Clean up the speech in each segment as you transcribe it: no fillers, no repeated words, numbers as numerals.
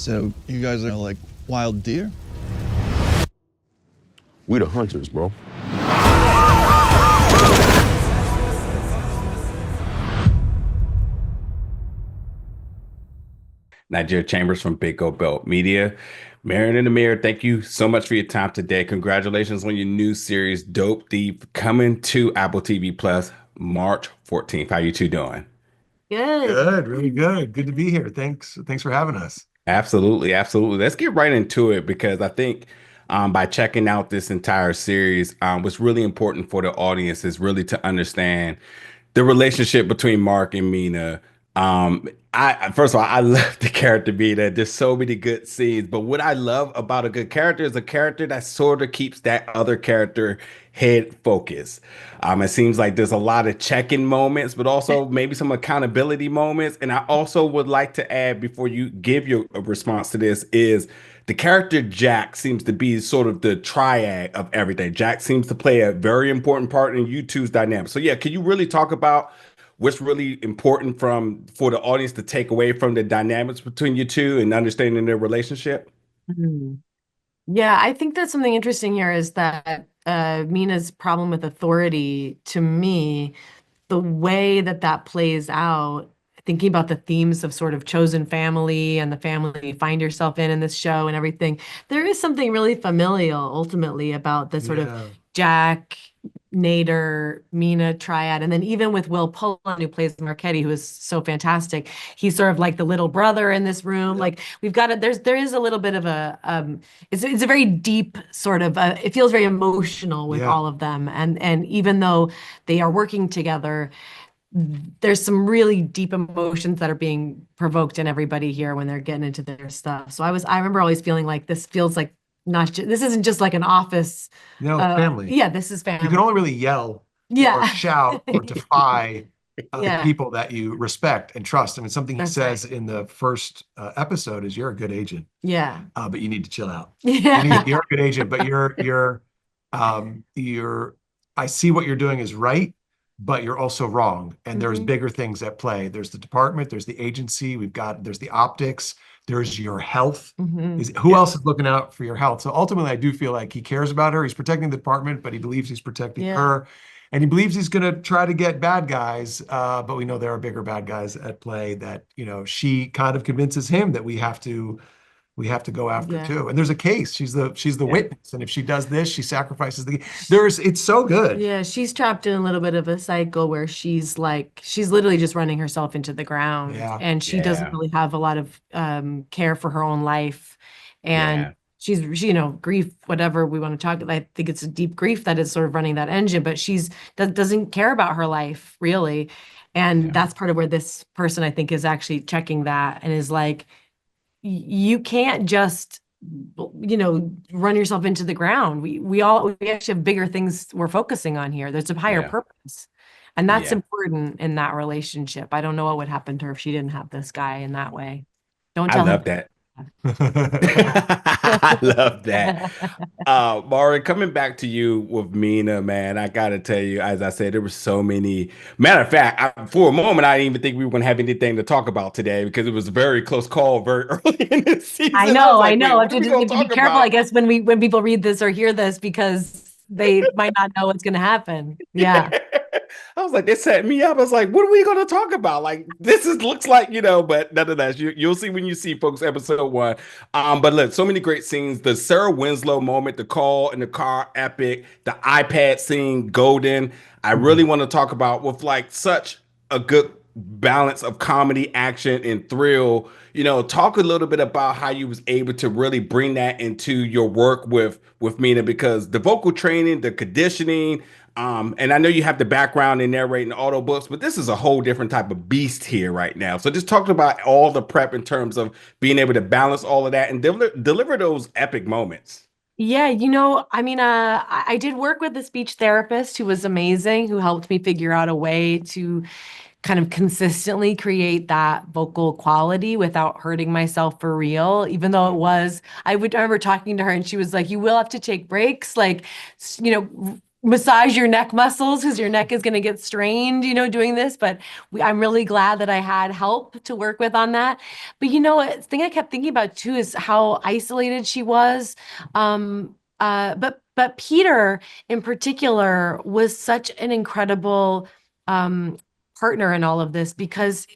So you guys are like wild deer? We the hunters, bro. Nigeria Chambers from Big Go Belt Media. Marin and Amir, thank you so much for your time today. Congratulations on your new series, Dope Thief, coming to Apple TV Plus March 14th. How you two doing? Good. Good, really good. Good to be here. Thanks for having us. Absolutely, absolutely. Let's get right into it because I think by checking out this entire series, what's really important for the audience is really to understand the relationship between Mark and Mina. I first of all, I love the character Mina. There's so many good scenes, but what I love about a good character is a character that sort of keeps that other character head focused. It seems like there's a lot of check-in moments, but also maybe some accountability moments. And I also would like to add before you give your response to this is the character Jack seems to be sort of the triad of everything. Jack seems to play a very important part in you two's dynamic. So yeah, can you really talk about what's really important for the audience to take away from the dynamics between you two and understanding their relationship? Mhm. Yeah, I think that's something interesting here is that Mina's problem with authority, to me, the way that that plays out, thinking about the themes of sort of chosen family and the family you find yourself in this show and everything, there is something really familial ultimately about the sort of Yeah. Jack, Nader, Mina triad. And then even with Will Pullen, who plays Marchetti, who is so fantastic, he's sort of like the little brother in this room. Like we've got it. There is a little bit of a, it's a very deep sort of, it feels very emotional with all of them. And even though they are working together, there's some really deep emotions that are being provoked in everybody here when they're getting into their stuff. So I remember always feeling like this feels like this isn't just like an office. No, family. Yeah, this is family. You can only really yell or shout or defy the people that you respect and trust. I mean, something he says in the first episode is, "You're a good agent." Yeah. But you need to chill out. Yeah. You're a good agent, but I see what you're doing is right, but you're also wrong. And there's bigger things at play. There's the department, there's the agency, there's the optics, there's your health. Who else is looking out for your health? So ultimately, I do feel like he cares about her. He's protecting the department, but he believes he's protecting her. And he believes he's going to try to get bad guys. But we know there are bigger bad guys at play that, she kind of convinces him that we have to go after too. And there's a case. She's the witness. And if she does this, she sacrifices it's so good. Yeah, she's trapped in a little bit of a cycle where she's literally just running herself into the ground. And she doesn't really have a lot of care for her own life. And she's grief, whatever we want to talk about. I think it's a deep grief that is sort of running that engine, but that doesn't care about her life really. And that's part of where this person, I think, is actually checking that and is like, you can't just, run yourself into the ground. We actually have bigger things we're focusing on here. There's a higher purpose. And that's important in that relationship. I don't know what would happen to her if she didn't have this guy in that way. Don't tell I love that. I love that. Marin, coming back to you with Mina, man, I gotta tell you, as I said, there were so many. Matter of fact, for a moment, I didn't even think we were gonna have anything to talk about today because it was a very close call very early in the season. I know. I have to be careful, I guess, when people read this or hear this because they might not know what's gonna happen. Yeah. I was like, they set me up. I was like, what are we going to talk about? Like, looks like, but nonetheless, you'll see when you see folks episode 1. But look, so many great scenes. The Sarah Winslow moment, the call in the car, epic. The iPad scene, golden. I really want to talk about with like such a good balance of comedy, action, and thrill. Talk a little bit about how you was able to really bring that into your work with Mina, because the vocal training, the conditioning, and I know you have the background in narrating auto books, but this is a whole different type of beast here right now. So just talk about all the prep in terms of being able to balance all of that and deliver those epic moments. Yeah, I did work with a speech therapist who was amazing, who helped me figure out a way to kind of consistently create that vocal quality without hurting myself for real, even though I remember talking to her and she was like, you will have to take breaks. Like, massage your neck muscles because your neck is going to get strained, doing this. But I'm really glad that I had help to work with on that. But the thing I kept thinking about too is how isolated she was. But Peter in particular was such an incredible partner in all of this because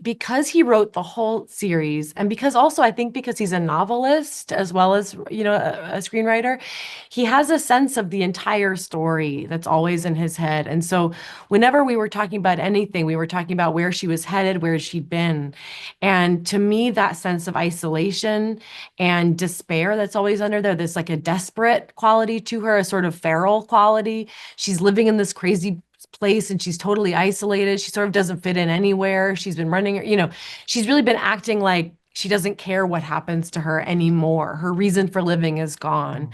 he wrote the whole series, and because also I think because he's a novelist as well as a screenwriter, he has a sense of the entire story that's always in his head. And so whenever we were talking about anything, we were talking about where she was headed, where she'd been. And to me, that sense of isolation and despair that's always under there, there's like a desperate quality to her, a sort of feral quality. She's living in this crazy place and she's totally isolated. She sort of doesn't fit in anywhere. She's been running, she's really been acting like she doesn't care what happens to her anymore. Her reason for living is gone.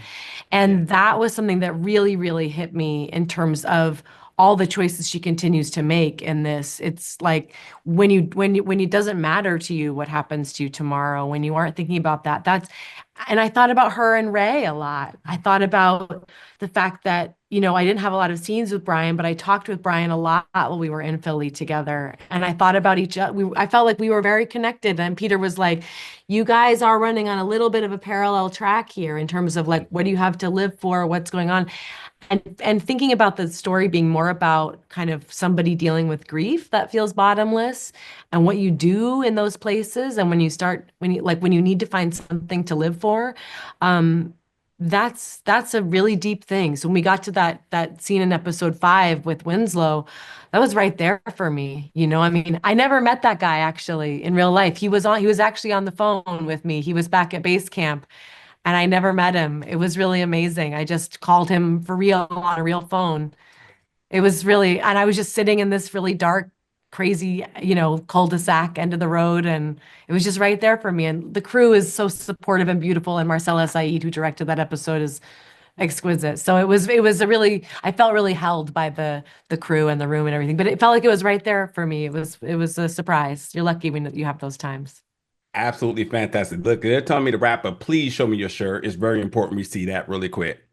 And that was something that really, really hit me in terms of all the choices she continues to make in this. It's like when it doesn't matter to you what happens to you tomorrow, when you aren't thinking about that, and I thought about her and Ray a lot. I thought about the fact that, I didn't have a lot of scenes with Brian, but I talked with Brian a lot while we were in Philly together. And I thought about each other. I felt like we were very connected. And Peter was like, you guys are running on a little bit of a parallel track here in terms of like, what do you have to live for? What's going on? And thinking about the story being more about kind of somebody dealing with grief that feels bottomless and what you do in those places. And when you need to find something to live for, that's a really deep thing. So when we got to that scene in episode 5 with Winslow, that was right there for me. I mean, I never met that guy actually in real life. He was actually on the phone with me. He was back at base camp. And I never met him. It was really amazing. I just called him for real on a real phone. It was really, and I was just sitting in this really dark, crazy, cul-de-sac end of the road. And it was just right there for me. And the crew is so supportive and beautiful. And Marcella Said, who directed that episode, is exquisite. So it was I felt really held by the crew and the room and everything, but it felt like it was right there for me. It was a surprise. You're lucky when you have those times. Absolutely fantastic. Look, they're telling me to wrap up. Please show me your shirt. It's very important we see that really quick.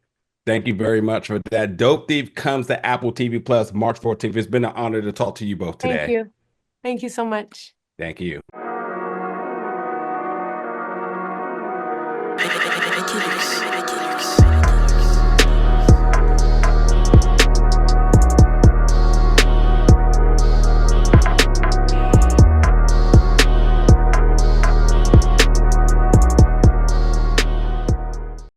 Thank you very much for that. Dope Thief comes to Apple TV Plus March 14th. It's been an honor to talk to you both today. Thank you. Thank you so much. Thank you.